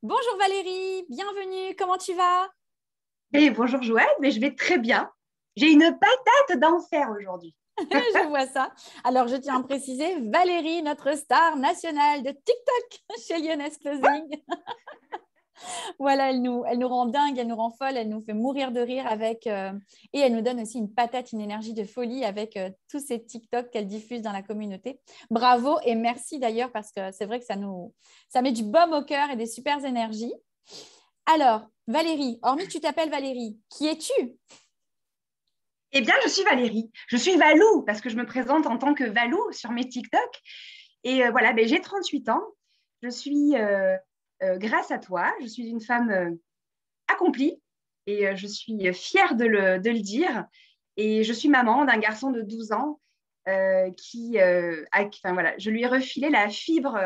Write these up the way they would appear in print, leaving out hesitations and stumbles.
Bonjour Valérie, bienvenue, comment tu vas? Et bonjour Joanne, mais je vais très bien. J'ai une patate d'enfer aujourd'hui. Je vois ça. Alors, je tiens à préciser, Valérie, notre star nationale de TikTok chez Lyonnaise Closing. Voilà, elle nous rend dingue, elle nous rend folle, elle nous fait mourir de rire et elle nous donne aussi une patate, une énergie de folie avec tous ces TikTok qu'elle diffuse dans la communauté. Bravo et merci d'ailleurs parce que c'est vrai que ça met du baume au cœur et des super énergies. Alors, Valérie, hormis que tu t'appelles Valérie, qui es-tu? Eh bien, je suis Valérie. Je suis Valou parce que je me présente en tant que Valou sur mes TikTok. Et voilà, ben, j'ai 38 ans. Je suis, grâce à toi, je suis une femme accomplie et je suis fière de le dire. Et je suis maman d'un garçon de 12 ans enfin, voilà, je lui ai refilé la fibre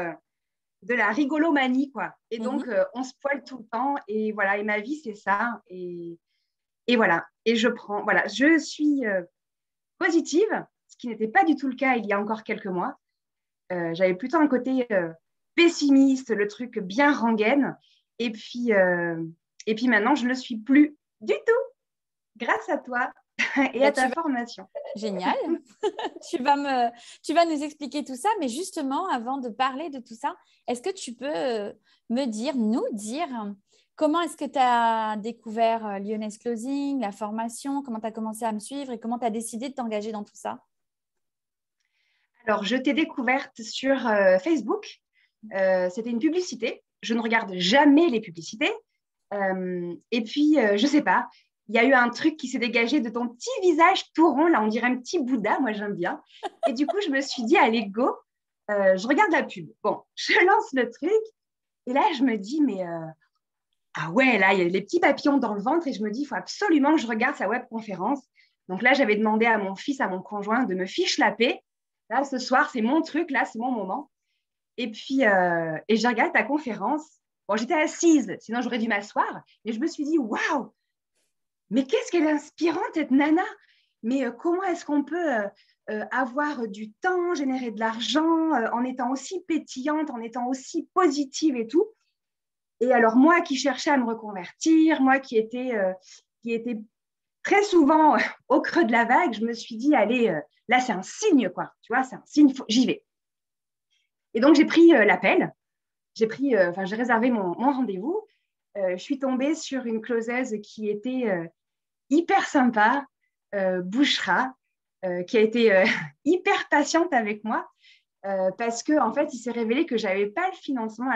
de la rigolomanie, quoi. Et donc, Mhm. on se poile tout le temps. Et voilà, et ma vie, c'est ça. Et voilà, et voilà, je suis positive, ce qui n'était pas du tout le cas il y a encore quelques mois. J'avais plutôt un côté pessimiste, le truc bien rengaine. Et puis, euh, et puis maintenant, je ne le suis plus du tout, grâce à toi et Bah, à ta formation. Génial. Tu vas tu vas nous expliquer tout ça, mais justement, avant de parler de tout ça, est-ce que tu peux nous dire, comment est-ce que tu as découvert Lyonnaise Closing, la formation, comment tu as commencé à me suivre et comment tu as décidé de t'engager dans tout ça? Alors, je t'ai découverte sur Facebook. C'était une publicité. Je ne regarde jamais les publicités. Et puis, je sais pas, il y a eu un truc qui s'est dégagé de ton petit visage tout rond, là, on dirait un petit Bouddha, moi j'aime bien. Et du coup, je me suis dit, allez, go, je regarde la pub. Bon, je lance le truc, et là, je me dis, mais ah ouais, là, il y a les petits papillons dans le ventre, et je me dis, il faut absolument que je regarde sa webconférence. Donc là, j'avais demandé à mon fils, à mon conjoint, de me fiche la paix. Là, ce soir, c'est mon truc, là, c'est mon moment. Et puis, j'ai regardé ta conférence. Bon, j'étais assise, sinon j'aurais dû m'asseoir. Mais je me suis dit, waouh, mais qu'est-ce qu'elle est inspirante, cette nana. Mais comment est-ce qu'on peut avoir du temps, générer de l'argent en étant aussi pétillante, en étant aussi positive et tout. Et alors, moi qui cherchais à me reconvertir, moi qui était très souvent au creux de la vague, je me suis dit, allez, là, c'est un signe, quoi. Tu vois, c'est un signe, j'y vais. Et donc, j'ai pris l'appel. J'ai réservé mon rendez-vous. Je suis tombée sur une closeuse qui était hyper sympa, Bouchra, qui a été hyper patiente avec moi parce que en fait, il s'est révélé que j'avais pas le financement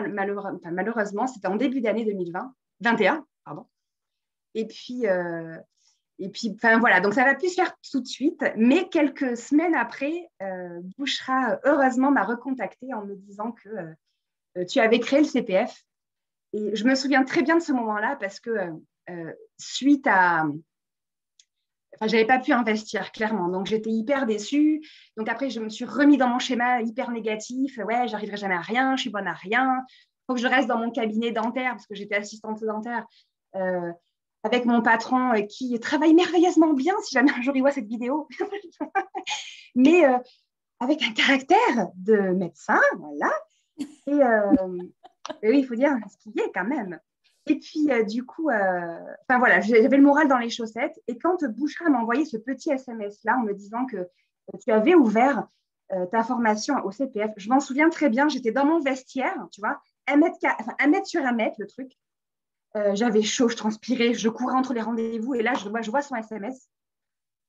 malheureusement, c'était en début d'année 2020, 21, pardon. Et puis enfin voilà, donc ça va plus se faire tout de suite, mais quelques semaines après, Bouchra heureusement m'a recontacté en me disant que tu avais créé le CPF. Et je me souviens très bien de ce moment-là parce que suite à, enfin, j'avais pas pu investir clairement, donc j'étais hyper déçue. Donc après, je me suis remis dans mon schéma hyper négatif. Ouais, j'arriverai jamais à rien, je suis bonne à rien. Faut que je reste dans mon cabinet dentaire parce que j'étais assistante dentaire euh, avec mon patron qui travaille merveilleusement bien. Si jamais un jour il voit cette vidéo, mais avec un caractère de médecin, voilà. Et, oui, il faut dire ce qu'il y est quand même. Et puis, du coup, enfin voilà, j'avais le moral dans les chaussettes. Et quand Bouchra m'a envoyé ce petit SMS-là en me disant que tu avais ouvert ta formation au CPF, je m'en souviens très bien. J'étais dans mon vestiaire, tu vois, enfin, 1 mètre sur 1 mètre, le truc. J'avais chaud, je transpirais, je courais entre les rendez-vous. Et là, je vois son SMS.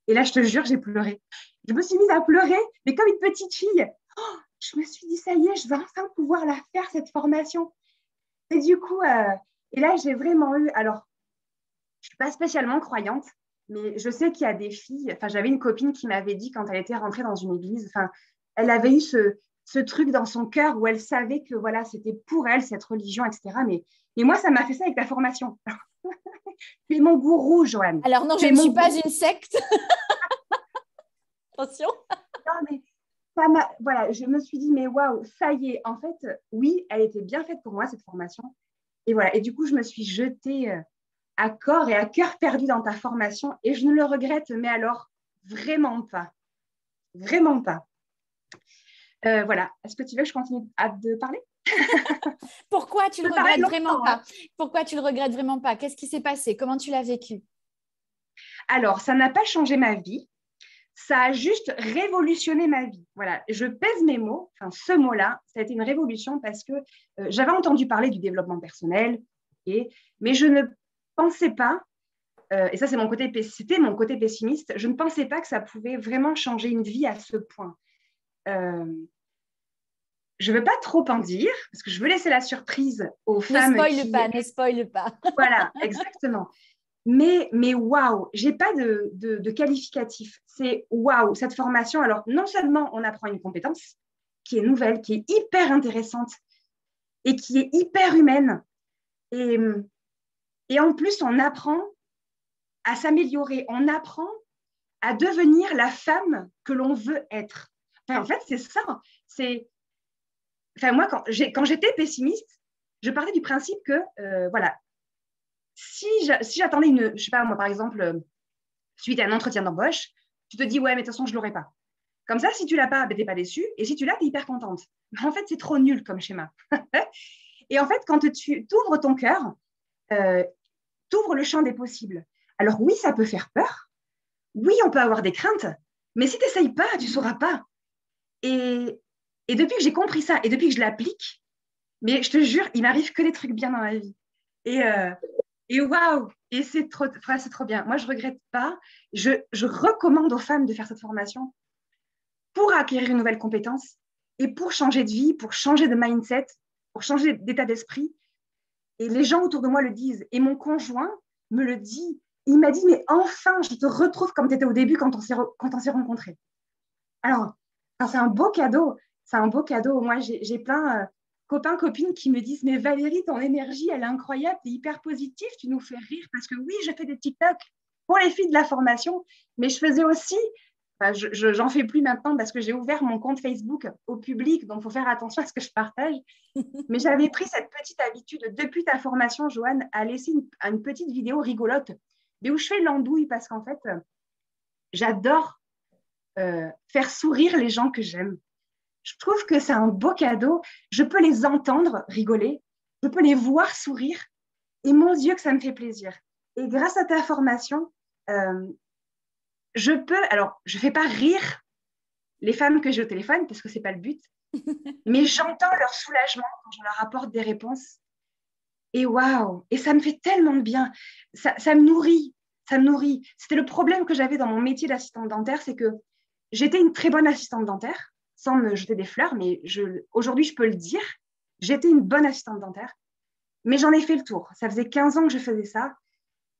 Et là, je te jure, j'ai pleuré. Je me suis mise à pleurer, mais comme une petite fille. Oh, je me suis dit, ça y est, je vais enfin pouvoir la faire, cette formation. Et du coup, et là, j'ai vraiment eu. Alors, je ne suis pas spécialement croyante, mais je sais qu'il y a des filles. Enfin, j'avais une copine qui m'avait dit quand elle était rentrée dans une église, enfin, elle avait eu ce truc dans son cœur où elle savait que voilà, c'était pour elle cette religion, etc. Mais moi, ça m'a fait ça avec ta formation. Tu es mon gourou, Joanne. Alors non, Tu je es ne mon suis pas gourou. une secte. Attention. Non, mais voilà, je me suis dit, mais waouh, ça y est. En fait, oui, elle était bien faite pour moi, cette formation. Et voilà. Et du coup, je me suis jetée à corps et à cœur perdu dans ta formation et je ne le regrette, mais alors vraiment pas. Vraiment pas. Voilà. Est-ce que tu veux que je continue à te parler? Pourquoi tu le Ça paraît regrettes vraiment longtemps, pas? Pourquoi tu le regrettes vraiment pas? Qu'est-ce qui s'est passé? Comment tu l'as vécu? Alors, ça n'a pas changé ma vie. Ça a juste révolutionné ma vie. Voilà, je pèse mes mots. Enfin, ce mot-là, ça a été une révolution parce que j'avais entendu parler du développement personnel, mais je ne pensais pas, et ça c'était mon côté pessimiste, je ne pensais pas que ça pouvait vraiment changer une vie à ce point. Je ne veux pas trop en dire parce que je veux laisser la surprise aux femmes Ne spoile pas. Voilà, exactement. Mais waouh, j'ai pas de qualificatif. C'est waouh, cette formation. Alors, non seulement on apprend une compétence qui est nouvelle, qui est hyper intéressante et qui est hyper humaine. Et, et en plus, on apprend à s'améliorer. On apprend à devenir la femme que l'on veut être. Enfin, en fait, c'est ça. Moi, quand j'étais pessimiste, je partais du principe que, voilà, si j'attendais je sais pas, moi, par exemple, suite à un entretien d'embauche, tu te dis, ouais, mais de toute façon, je ne l'aurai pas. Comme ça, si tu ne l'as pas, ben, tu n'es pas déçu. Et si tu l'as, tu es hyper contente. Mais en fait, c'est trop nul comme schéma. Et en fait, quand tu ouvres ton cœur, tu ouvres le champ des possibles. Alors oui, ça peut faire peur. Oui, on peut avoir des craintes. Mais si tu n'essayes pas, tu ne sauras pas. Et depuis que j'ai compris ça et depuis que je l'applique, mais je te jure, il m'arrive que des trucs bien dans ma vie. Et, et waouh, et c'est trop bien. Moi, je ne regrette pas. Je recommande aux femmes de faire cette formation pour acquérir une nouvelle compétence et pour changer de vie, pour changer de mindset, pour changer d'état d'esprit. Et les gens autour de moi le disent. Et mon conjoint me le dit. Il m'a dit, mais enfin, je te retrouve comme tu étais au début quand on s'est rencontrés. Alors, c'est un beau cadeau. C'est un beau cadeau. Moi, j'ai plein copains, copines qui me disent, mais Valérie, ton énergie, elle est incroyable, tu es hyper positive, tu nous fais rire. Parce que oui, je fais des TikTok pour les filles de la formation, mais je faisais aussi, enfin, j'en fais plus maintenant parce que j'ai ouvert mon compte Facebook au public, donc il faut faire attention à ce que je partage. Mais j'avais pris cette petite habitude depuis ta formation, Joanne, à laisser une petite vidéo rigolote, mais où je fais l'andouille parce qu'en fait, j'adore faire sourire les gens que j'aime. Je trouve que c'est un beau cadeau. Je peux les entendre rigoler, je peux les voir sourire, et mon Dieu que ça me fait plaisir. Et grâce à ta formation, je ne fais pas rire les femmes que j'ai au téléphone parce que ce n'est pas le but, mais j'entends leur soulagement quand je leur apporte des réponses. Et waouh, et ça me fait tellement de bien. Ça me nourrit, ça me nourrit. C'était le problème que j'avais dans mon métier d'assistante dentaire, c'est que j'étais une très bonne assistante dentaire, sans me jeter des fleurs, mais aujourd'hui, je peux le dire, j'étais une bonne assistante dentaire, mais j'en ai fait le tour. Ça faisait 15 ans que je faisais ça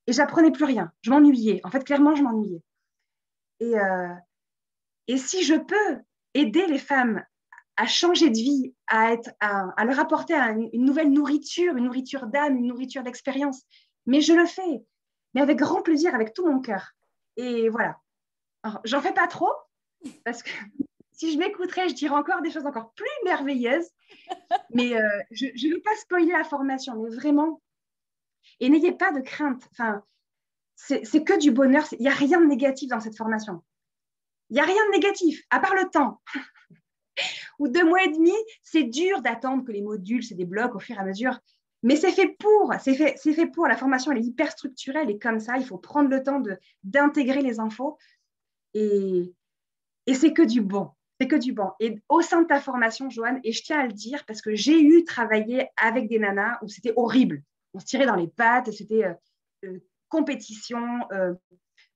et j'apprenais plus rien. Je m'ennuyais. En fait, clairement, je m'ennuyais. Et si je peux aider les femmes à changer de vie, à leur apporter une nouvelle nourriture, une nourriture d'âme, une nourriture d'expérience, mais je le fais, mais avec grand plaisir, avec tout mon cœur. Et voilà. Alors, j'en fais pas trop, parce que si je m'écouterais, je dirais encore des choses encore plus merveilleuses, mais je ne veux pas spoiler la formation, mais vraiment, et n'ayez pas de crainte. Enfin, c'est que du bonheur, il n'y a rien de négatif dans cette formation. Il n'y a rien de négatif, à part le temps. Ou 2 mois et demi, c'est dur d'attendre que les modules se débloquent au fur et à mesure. Mais c'est fait pour. La formation, elle est hyper structurée, elle est comme ça. Il faut prendre le temps d'intégrer les infos. Et c'est que du bon. C'est que du bon. Et au sein de ta formation, Joanne, et je tiens à le dire parce que j'ai eu travaillé avec des nanas où c'était horrible. On se tirait dans les pattes, c'était compétition,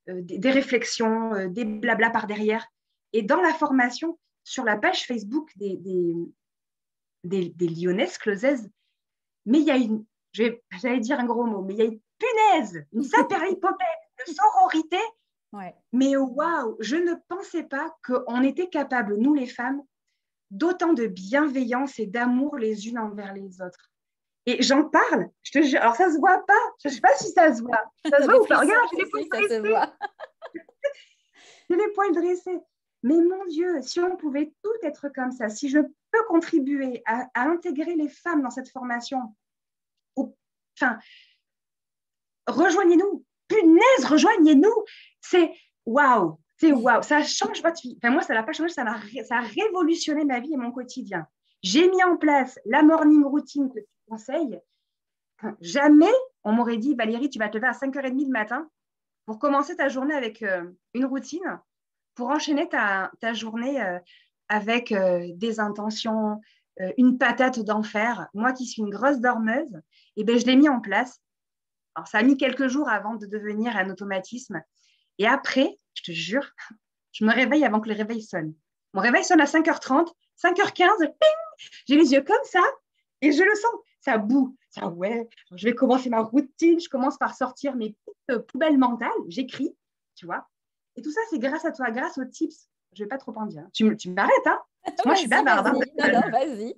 des réflexions, des blabla par derrière. Et dans la formation, sur la page Facebook des Lyonnaises Closaises, mais il y a j'allais dire un gros mot, mais il y a une punaise, une saperlipopette de sororité. Ouais. Mais waouh, je ne pensais pas qu'on était capable, nous les femmes, d'autant de bienveillance et d'amour les unes envers les autres. Et j'en parle, je te jure. Alors ça se voit pas, je ne sais pas si ça se voit. Ça se voit ou pas? Regarde, j'ai les poils dressés. J'ai les poils dressés. Mais mon Dieu, si on pouvait toutes être comme ça, si je peux contribuer à intégrer les femmes dans cette formation, enfin, rejoignez-nous. Punaise, rejoignez-nous. C'est waouh. C'est waouh. Ça change votre vie. Enfin, moi, ça n'a pas changé, ça a révolutionné ma vie et mon quotidien. J'ai mis en place la morning routine que tu conseilles. Jamais on m'aurait dit, Valérie, tu vas te lever à 5h30 le matin pour commencer ta journée avec une routine, pour enchaîner ta journée avec des intentions, une patate d'enfer. Moi qui suis une grosse dormeuse, eh ben, je l'ai mis en place. Alors, ça a mis quelques jours avant de devenir un automatisme. Et après, je te jure, je me réveille avant que le réveil sonne. Mon réveil sonne à 5h30, 5h15, ping, j'ai les yeux comme ça et je le sens. Ça boue. Ça, ouais, je vais commencer ma routine. Je commence par sortir mes petites poubelles mentales. J'écris, tu vois. Et tout ça, c'est grâce à toi, grâce aux tips. Je ne vais pas trop en dire. Tu m'arrêtes, hein? Parce que moi, je suis bavarde. Hein. Non, vas-y.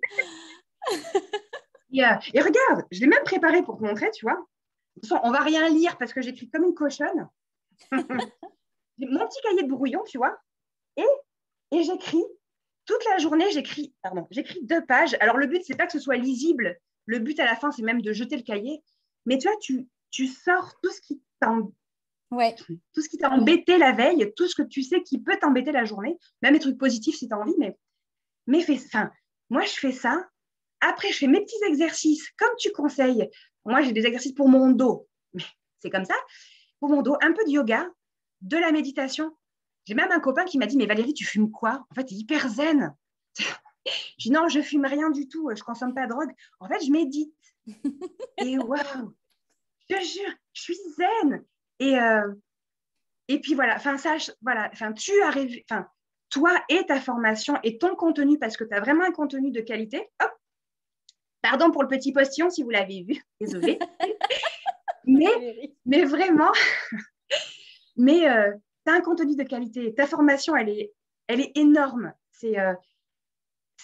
Et regarde, je l'ai même préparé pour te montrer, tu vois. De toute façon, on ne va rien lire parce que j'écris comme une cochonne. J'ai mon petit cahier de brouillon, tu vois. Et j'écris toute la journée, j'écris 2 pages. Alors, le but, c'est pas que ce soit lisible. Le but, à la fin, c'est même de jeter le cahier. Mais tu vois, tu sors tout ce qui tout ce qui t'a embêté la veille, tout ce que tu sais qui peut t'embêter la journée, même les trucs positifs si tu as envie. Mais moi, je fais ça. Après, je fais mes petits exercices, comme tu conseilles. Moi, j'ai des exercices pour mon dos. C'est comme ça. Pour mon dos, un peu de yoga, de la méditation. J'ai même un copain qui m'a dit, mais Valérie, tu fumes quoi? En fait, tu es hyper zen. Je dis, non, je fume rien du tout. Je ne consomme pas de drogue. En fait, je médite. Et waouh, je te jure, je suis zen. Et puis voilà, tu arrives, toi et ta formation et ton contenu, parce que tu as vraiment un contenu de qualité. Hop, pardon pour le petit postillon si vous l'avez vu, désolée. mais vraiment, mais tu as un contenu de qualité. Ta formation, elle est énorme. C'est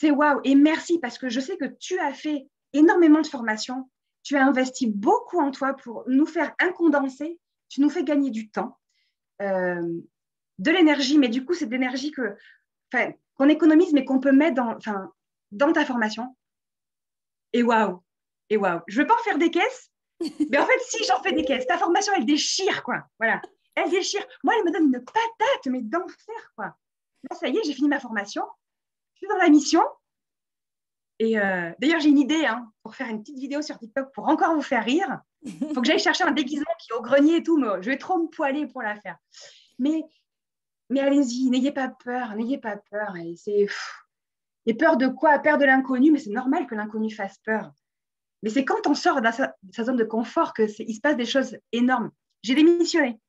waouh. Et merci parce que je sais que tu as fait énormément de formations. Tu as investi beaucoup en toi pour nous faire un condensé. Tu nous fais gagner du temps, de l'énergie. Mais du coup, c'est de l'énergie qu'on économise, mais qu'on peut mettre dans ta formation. Et waouh. Je ne veux pas en faire des caisses, mais en fait, si j'en fais des caisses, ta formation, elle déchire, quoi. Voilà. Elle déchire. Moi, elle me donne une patate, mais d'enfer, quoi. Là, ça y est, j'ai fini ma formation. Je suis dans la mission. Et d'ailleurs, j'ai une idée pour faire une petite vidéo sur TikTok pour encore vous faire rire. Il faut que j'aille chercher un déguisement qui est au grenier et tout, mais je vais trop me poiler pour la faire. Mais allez-y, n'ayez pas peur, n'ayez pas peur. Et peur de quoi? Peur de l'inconnu, mais c'est normal que l'inconnu fasse peur. Mais c'est quand on sort de sa zone de confort qu'il se passe des choses énormes. J'ai démissionné.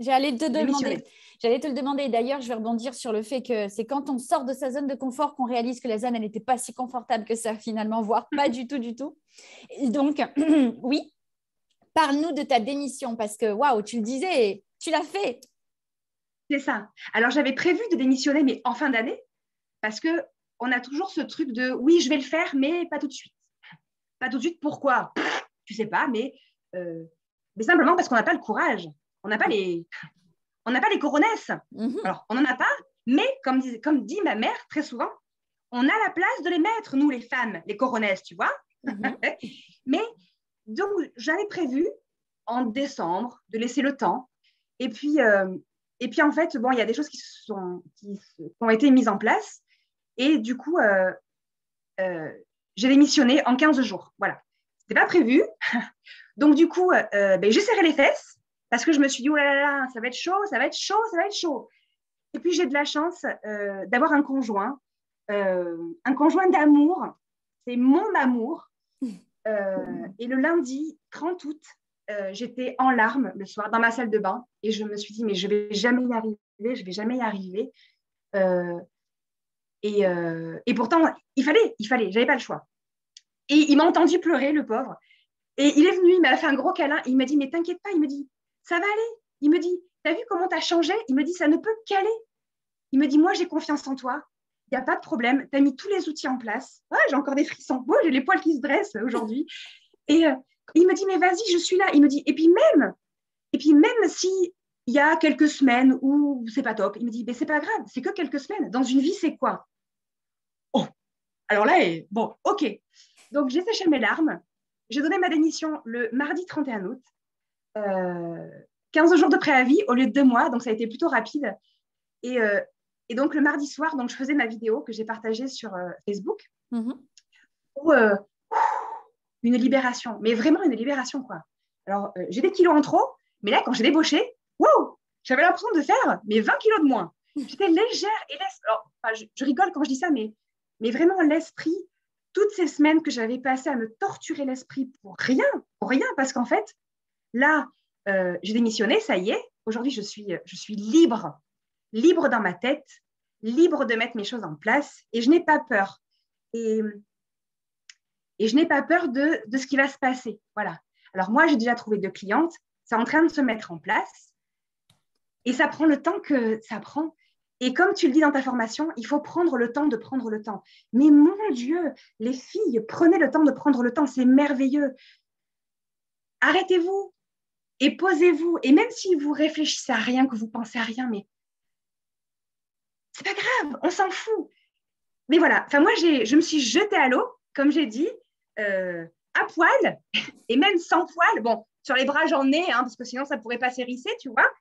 J'allais te le demander. D'ailleurs, je vais rebondir sur le fait que c'est quand on sort de sa zone de confort qu'on réalise que la zone, elle n'était pas si confortable que ça finalement, voire pas du tout, du tout. Et donc, oui, parle-nous de ta démission parce que, waouh, tu le disais, tu l'as fait. C'est ça. Alors, j'avais prévu de démissionner, mais en fin d'année, parce qu'on a toujours ce truc de, oui, je vais le faire, mais pas tout de suite. Pas tout de suite, pourquoi? Tu sais pas, mais simplement parce qu'on n'a pas le courage. On n'a pas les coronesses. Alors, on n'en a pas, mais comme dit ma mère très souvent, on a la place de les mettre, nous, les femmes, les coronesses, tu vois. Mais donc, j'avais prévu en décembre de laisser le temps. Et puis en fait, bon, il y a des choses qui ont été mises en place. Et du coup, j'ai démissionné en 15 jours. Voilà. Ce n'était pas prévu. Donc, du coup, j'ai serré les fesses. Parce que je me suis dit, oh là là, ça va être chaud, ça va être chaud, ça va être chaud. Et puis, j'ai de la chance d'avoir un conjoint d'amour. C'est mon amour. Et le lundi 30 août, j'étais en larmes le soir dans ma salle de bain. Et je me suis dit, mais je ne vais jamais y arriver, je ne vais jamais y arriver. Et pourtant, il fallait, je n'avais pas le choix. Et il m'a entendu pleurer, le pauvre. Et il est venu, il m'a fait un gros câlin. Il m'a dit, mais t'inquiète pas, il me dit, ça va aller. Il me dit, t'as vu comment t'as changé? Il me dit, ça ne peut qu'aller. Il me dit, moi, j'ai confiance en toi. Il n'y a pas de problème. Tu as mis tous les outils en place. Ah, j'ai encore des frissons. Oh, j'ai les poils qui se dressent aujourd'hui. Et il me dit, mais vas-y, je suis là. Il me dit, et puis même s'il y a quelques semaines où c'est pas top, il me dit, mais c'est pas grave, c'est que quelques semaines. Dans une vie, c'est quoi? Oh, alors là, bon, ok. Donc, j'ai séché mes larmes. J'ai donné ma démission le mardi 31 août. 15 jours de préavis au lieu de 2 mois, donc ça a été plutôt rapide. Et donc, le mardi soir, donc, je faisais ma vidéo que j'ai partagée sur Facebook. ou une libération, mais vraiment une libération, quoi. Alors, j'ai des kilos en trop, mais là, quand j'ai débauché, wow, j'avais l'impression de faire mes 20 kilos de moins. J'étais légère et alors, enfin, je rigole quand je dis ça, mais vraiment l'esprit, toutes ces semaines que j'avais passées à me torturer l'esprit pour rien, parce qu'en fait, là, j'ai démissionné, ça y est. Aujourd'hui, je suis libre, libre dans ma tête, libre de mettre mes choses en place et je n'ai pas peur. Et, et je n'ai pas peur de ce qui va se passer. Voilà. Alors moi, j'ai déjà trouvé 2 clientes. C'est en train de se mettre en place. Et ça prend le temps que ça prend. Et comme tu le dis dans ta formation, il faut prendre le temps de prendre le temps. Mais mon Dieu, les filles, prenez le temps de prendre le temps. C'est merveilleux. Arrêtez-vous et posez-vous. Et même si vous réfléchissez à rien, que vous pensez à rien, mais c'est pas grave, on s'en fout. Mais voilà, enfin moi, je me suis jetée à l'eau, comme j'ai dit, à poil, et même sans poil. Bon, sur les bras, j'en ai, hein, parce que sinon, ça ne pourrait pas s'hérisser, tu vois.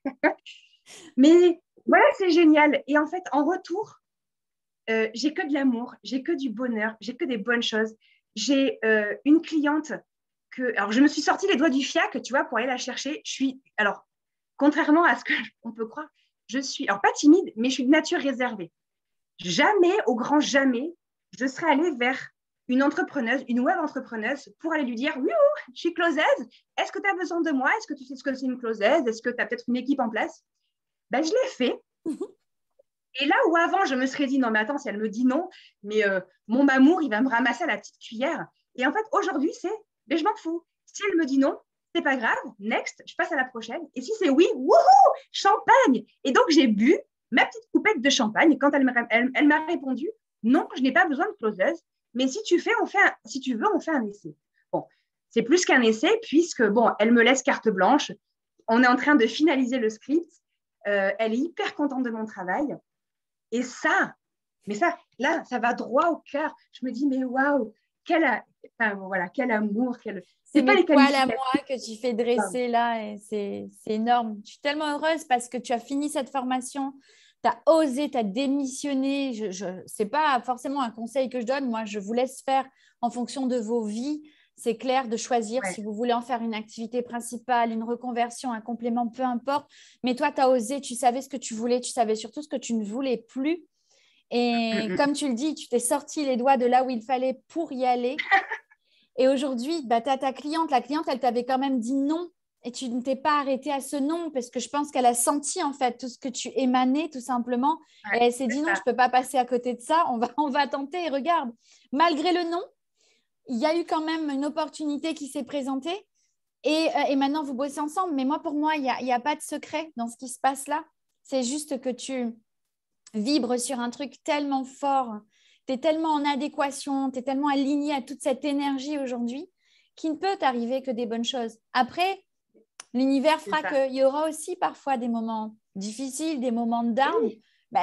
Mais voilà, c'est génial. Et en fait, en retour, j'ai que de l'amour, j'ai que du bonheur, j'ai que des bonnes choses. J'ai une cliente alors je me suis sorti les doigts du fiac, tu vois, pour aller la chercher. Alors, contrairement à ce qu'on peut croire, je suis, alors pas timide, mais je suis de nature réservée. Jamais, au grand jamais, je serais allée vers une entrepreneuse, une web entrepreneuse, pour aller lui dire, oui, je suis closeuse, est-ce que tu as besoin de moi? Est-ce que tu sais ce que c'est une closeuse? Est-ce que tu as peut-être une équipe en place? Ben, je l'ai fait. Et là où avant, je me serais dit, non, mais attends, si elle me dit non, mais mon amour, il va me ramasser à la petite cuillère. Et en fait, aujourd'hui, mais je m'en fous. Si elle me dit non, c'est pas grave, next, je passe à la prochaine. Et si c'est oui, wouhou, champagne. Et donc, j'ai bu ma petite coupette de champagne. Quand elle m'a répondu, non, je n'ai pas besoin de closeuse, mais si tu veux, on fait un essai. Bon, c'est plus qu'un essai, puisque, bon, elle me laisse carte blanche. On est en train de finaliser le script. Elle est hyper contente de mon travail. Et ça, là, ça va droit au cœur. Je me dis, mais waouh, quel amour. C'est mes poils à moi que tu fais dresser là et c'est énorme. Je suis tellement heureuse parce que tu as fini cette formation, tu as osé, tu as démissionné. Ce n'est pas forcément un conseil que je donne. Moi, je vous laisse faire en fonction de vos vies. C'est clair de choisir si vous voulez en faire une activité principale, une reconversion, un complément, peu importe. Mais toi, tu as osé, tu savais ce que tu voulais, tu savais surtout ce que tu ne voulais plus. Et comme tu le dis, tu t'es sorti les doigts de là où il fallait pour y aller. Et aujourd'hui, tu as ta cliente. La cliente, elle t'avait quand même dit non. Et tu ne t'es pas arrêtée à ce non parce que je pense qu'elle a senti en fait tout ce que tu émanais tout simplement. Et elle s'est dit non, je ne peux pas passer à côté de ça. On va tenter. Et regarde, malgré le non, il y a eu quand même une opportunité qui s'est présentée. Et maintenant, vous bossez ensemble. Mais pour moi, il n'y a pas de secret dans ce qui se passe là. C'est juste que tu vibres sur un truc tellement fort. Tu es tellement en adéquation, tu es tellement aligné à toute cette énergie aujourd'hui qu'il ne peut t'arriver que des bonnes choses. Après, l'univers fera qu'il y aura aussi parfois des moments difficiles, des moments de down. Oui.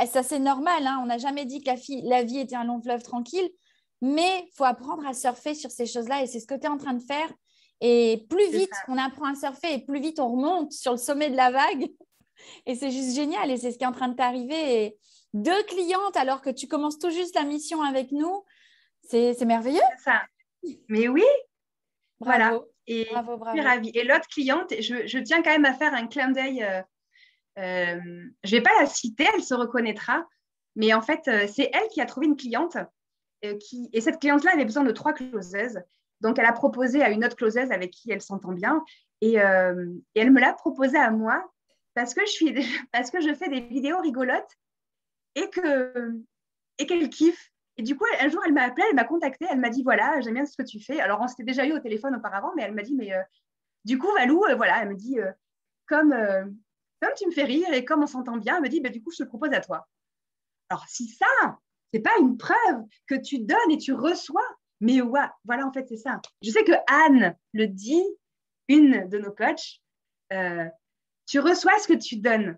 Ça, c'est normal. Hein. On n'a jamais dit que la vie était un long fleuve tranquille. Mais il faut apprendre à surfer sur ces choses-là et c'est ce que tu es en train de faire. Et plus vite on apprend à surfer et plus vite on remonte sur le sommet de la vague. Et c'est juste génial et c'est ce qui est en train de t'arriver. Et 2 clientes alors que tu commences tout juste la mission avec nous, c'est merveilleux. C'est ça. Mais oui, bravo. Voilà. Et bravo. Je suis ravie. Et l'autre cliente, je tiens quand même à faire un clin d'œil. Je ne vais pas la citer, elle se reconnaîtra. Mais en fait, c'est elle qui a trouvé une cliente. Et cette cliente-là avait besoin de 3 closeuses. Donc, elle a proposé à une autre closeuse avec qui elle s'entend bien. Et elle me l'a proposé à moi parce que je fais des vidéos rigolotes et qu'elle kiffe. Et du coup, un jour, elle m'a appelée, elle m'a contactée, elle m'a dit, voilà, j'aime bien ce que tu fais. Alors, on s'était déjà eu au téléphone auparavant, mais elle m'a dit, mais du coup, Valou, voilà, elle me dit, comme tu me fais rire et comme on s'entend bien, elle me dit, du coup, je te le propose à toi. Alors, si ça, c'est pas une preuve que tu donnes et tu reçois, mais ouais, voilà, en fait, c'est ça. Je sais que Anne le dit, une de nos coachs, tu reçois ce que tu donnes.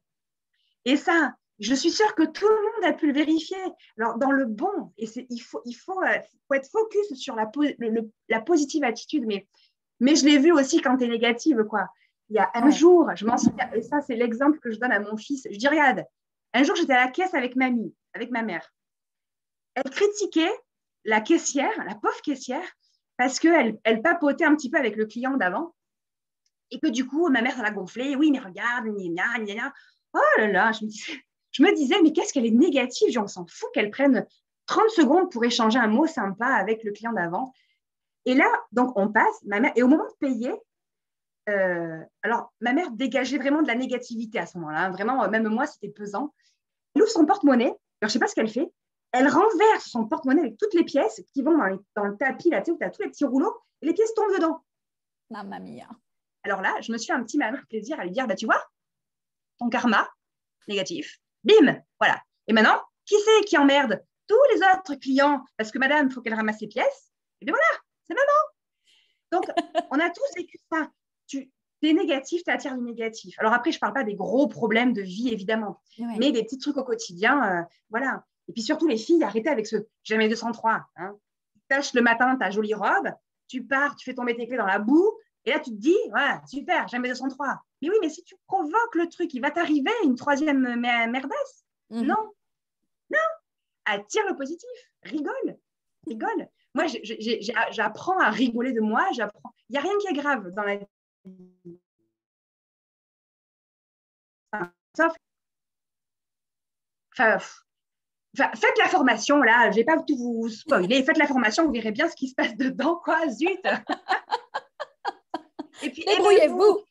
Et ça, je suis sûre que tout le monde a pu le vérifier. Alors, dans le bon, et il faut être focus sur la positive attitude, mais je l'ai vu aussi quand tu es négative, quoi. Il y a un jour, je m'en souviens, et ça, c'est l'exemple que je donne à mon fils. Je dis, regarde, un jour, j'étais à la caisse avec mamie, avec ma mère. Elle critiquait la caissière, la pauvre caissière, parce qu'elle papotait un petit peu avec le client d'avant et que du coup, ma mère, ça l'a gonflé. Oui, mais regarde, gna, gna, gna. Oh là là, je me disais, mais qu'est-ce qu'elle est négative. Genre, on s'en fout qu'elle prenne 30 secondes pour échanger un mot sympa avec le client d'avant. Et là, donc, on passe, ma mère, et au moment de payer, alors, ma mère dégageait vraiment de la négativité à ce moment-là. Hein. Vraiment, même moi, c'était pesant. Elle ouvre son porte-monnaie. Alors, je ne sais pas ce qu'elle fait. Elle renverse son porte-monnaie avec toutes les pièces qui vont dans le tapis, là, tu sais, où tu as tous les petits rouleaux, et les pièces tombent dedans. Mamma mia. Alors là, je me suis fait un petit malin plaisir à lui dire, bah, tu vois, ton karma négatif, bim, voilà. Et maintenant, qui c'est qui emmerde tous les autres clients parce que madame, il faut qu'elle ramasse ses pièces? Et bien voilà, c'est maman. Donc, on a tous vécu ça. Tu es négatif, tu attires du négatif. Alors après, je ne parle pas des gros problèmes de vie, évidemment, mais des petits trucs au quotidien, voilà. Et puis surtout, les filles, arrêtez avec ce jamais 203. Hein. Tu tâches le matin ta jolie robe, tu pars, tu fais tomber tes clés dans la boue, et là, tu te dis, ouais, super, jamais 203. Mais oui, mais si tu provoques le truc, il va t'arriver une troisième merdasse. Non, non, attire le positif, rigole, rigole. Moi, j'apprends à rigoler de moi, j'apprends. Il n'y a rien qui est grave dans la vie. Sauf, faites la formation, là, je ne vais pas tout vous spoiler. Faites la formation, vous verrez bien ce qui se passe dedans, quoi, zut. Et puis, débrouillez-vous.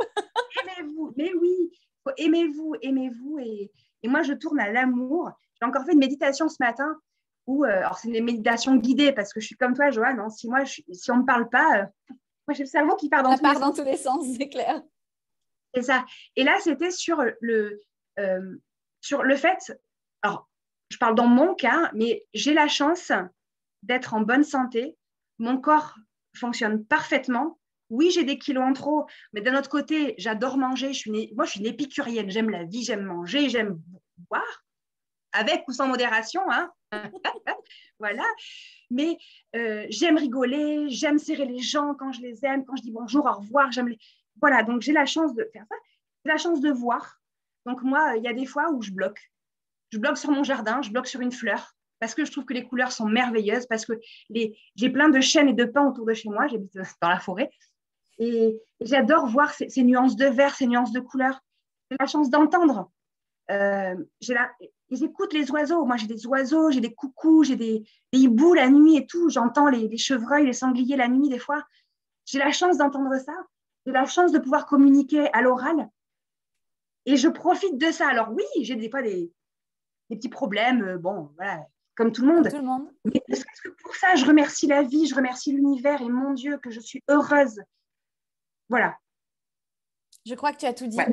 Aimez-vous, mais oui, aimez-vous, aimez-vous. Et moi, je tourne à l'amour. J'ai encore fait une méditation ce matin où, alors c'est une méditation guidée parce que je suis comme toi, Joanne. Hein, si on ne me parle pas, moi j'ai le cerveau qui part dans tous les sens, c'est clair. C'est ça. Et là, c'était sur le fait, alors je parle dans mon cas, mais j'ai la chance d'être en bonne santé. Mon corps fonctionne parfaitement. Oui, j'ai des kilos en trop, mais d'un autre côté, j'adore manger. Moi, je suis une épicurienne. J'aime la vie, j'aime manger, j'aime boire, avec ou sans modération. Hein. Voilà. Mais j'aime rigoler, j'aime serrer les gens quand je les aime, quand je dis bonjour, au revoir. Voilà, donc j'ai la chance de faire ça. J'ai la chance de voir. Donc moi, il y a des fois où je bloque. Je bloque sur mon jardin, je bloque sur une fleur, parce que je trouve que les couleurs sont merveilleuses, parce que j'ai plein de chênes et de pins autour de chez moi, j'habite dans la forêt, et j'adore voir ces nuances de vert, ces nuances de couleurs. J'ai la chance d'entendre. J'écoute les oiseaux. Moi, j'ai des oiseaux, j'ai des coucous, j'ai des hiboux la nuit et tout. J'entends les chevreuils, les sangliers la nuit des fois. J'ai la chance d'entendre ça. J'ai la chance de pouvoir communiquer à l'oral. Et je profite de ça. Alors oui, j'ai des fois des petits problèmes, bon, voilà, comme tout le monde. Comme tout le monde. Mais parce que pour ça, je remercie la vie, je remercie l'univers et mon Dieu, que je suis heureuse. Voilà. Je crois que tu as tout dit. Ouais.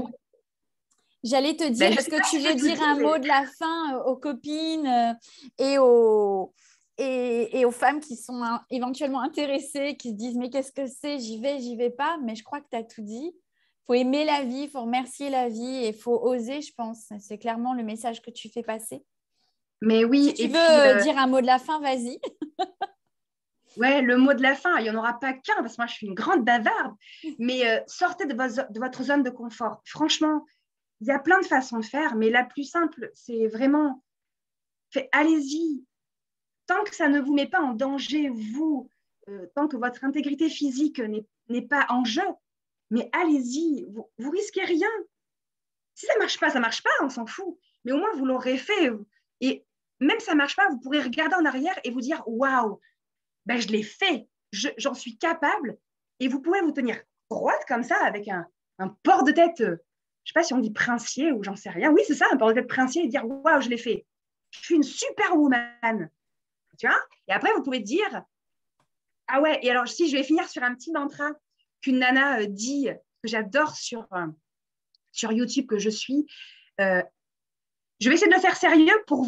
J'allais te dire, est-ce que tu veux dire un mot de la fin aux copines et aux femmes qui sont éventuellement intéressées, qui se disent mais qu'est-ce que c'est, j'y vais pas, mais je crois que tu as tout dit. Il faut aimer la vie, il faut remercier la vie et il faut oser, je pense. C'est clairement le message que tu fais passer. Mais oui. Si tu veux dire un mot de la fin, vas-y. Ouais, le mot de la fin, il n'y en aura pas qu'un, parce que moi, je suis une grande bavarde. Mais sortez de votre zone de confort. Franchement, il y a plein de façons de faire, mais la plus simple, c'est vraiment, allez-y. Tant que ça ne vous met pas en danger, vous, tant que votre intégrité physique n'est pas en jeu, mais allez-y, vous risquez rien. Si ça ne marche pas, ça ne marche pas, on s'en fout. Mais au moins, vous l'aurez fait. Et même si ça ne marche pas, vous pourrez regarder en arrière et vous dire, waouh, ben, je l'ai fait, j'en suis capable. Et vous pouvez vous tenir droite comme ça avec un port de tête, je ne sais pas si on dit princier ou j'en sais rien. Oui, c'est ça, un port de tête princier et dire, waouh, je l'ai fait. Je suis une super woman. Tu vois? Et après, vous pouvez dire, ah ouais, et alors si je vais finir sur un petit mantra qu'une nana dit, que j'adore sur YouTube que je suis, je vais essayer de le faire sérieux pour que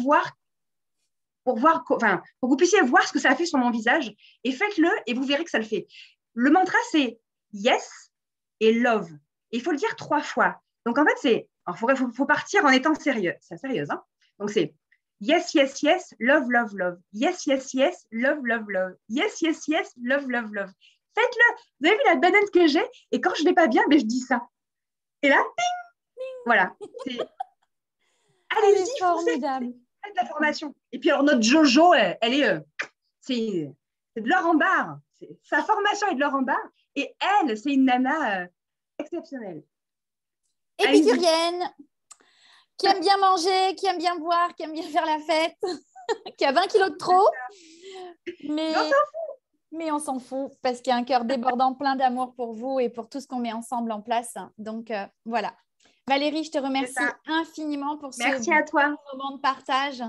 vous puissiez voir ce que ça a fait sur mon visage. Et faites-le et vous verrez que ça le fait. Le mantra, c'est yes et love. Et il faut le dire 3 fois. Donc, en fait, il faut partir en étant sérieux. C'est sérieuse, hein? Donc, c'est yes, yes, yes, love, love, love. Yes, yes, yes, love, love, love. Yes, yes, yes, love, love, love. Faites-le. Vous avez vu la banane que j'ai? Et quand je ne vais pas bien, je dis ça. Et là, ding, voilà. Allez-y, formidable. Faites la formation. Et puis, alors, notre Jojo, elle est c'est de l'or en barre. Sa formation est de l'or en barre. Et elle, c'est une nana exceptionnelle. Épicurienne, qui aime bien manger, qui aime bien boire, qui aime bien faire la fête, qui a 20 kilos de trop. Mais on s'en fout parce qu'il y a un cœur débordant, plein d'amour pour vous et pour tout ce qu'on met ensemble en place. Donc, voilà. Valérie, je te remercie infiniment pour Merci à toi. moment de partage.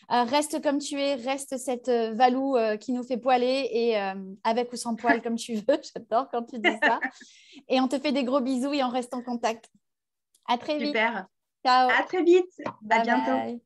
Reste comme tu es, reste cette Valou qui nous fait poiler et avec ou sans poil comme tu veux. J'adore quand tu dis ça. Et on te fait des gros bisous et on reste en contact. À très vite. Super. Ciao. À très vite. À Bye bientôt. bye.